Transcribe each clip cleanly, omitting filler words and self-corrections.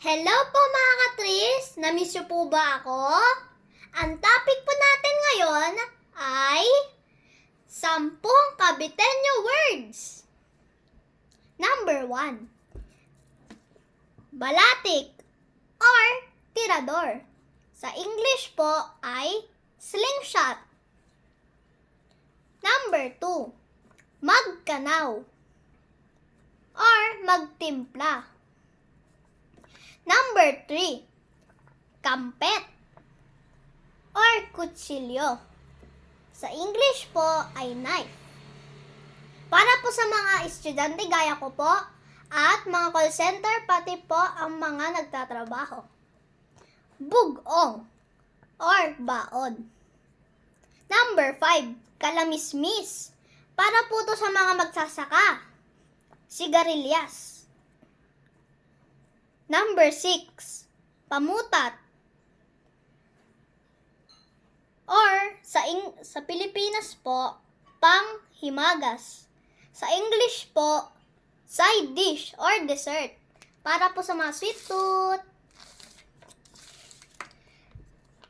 Hello po mga katris! Namiss niyo po ba ako? Ang topic po natin ngayon ay 10 Kabitenyo words. Number 1. Balatik or tirador. Sa English po ay slingshot. Number 2. Magkanaw or magtimpla. Number 3. Kampet or kutsilyo. Sa English po ay knife. Para po sa mga estudyante gaya ko po at mga call center pati po ang mga nagtatrabaho. Bugong or baon. Number 5. Kalamismis. Para po to sa mga magsasaka. Sigarilyas. Number 6, pamutat. Or sa Pilipinas po, panghimagas. Sa English po, side dish or dessert. Para po sa mga sweet tooth.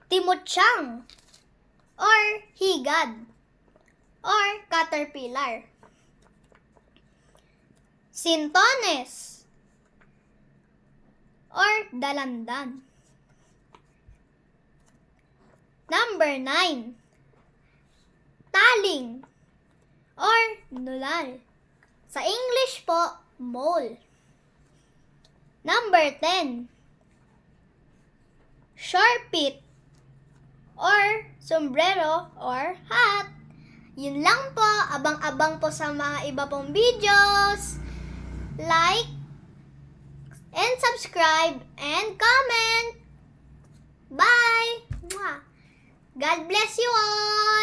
Timutsang or higad or caterpillar. Sintones or dalandan. Number 9. Taling or nulal. Sa English po, mole. Number 10. Sharpit or sombrero or hat. Yun lang po. Abang-abang po sa mga iba pong videos. Like and subscribe and comment. Bye! God bless you all!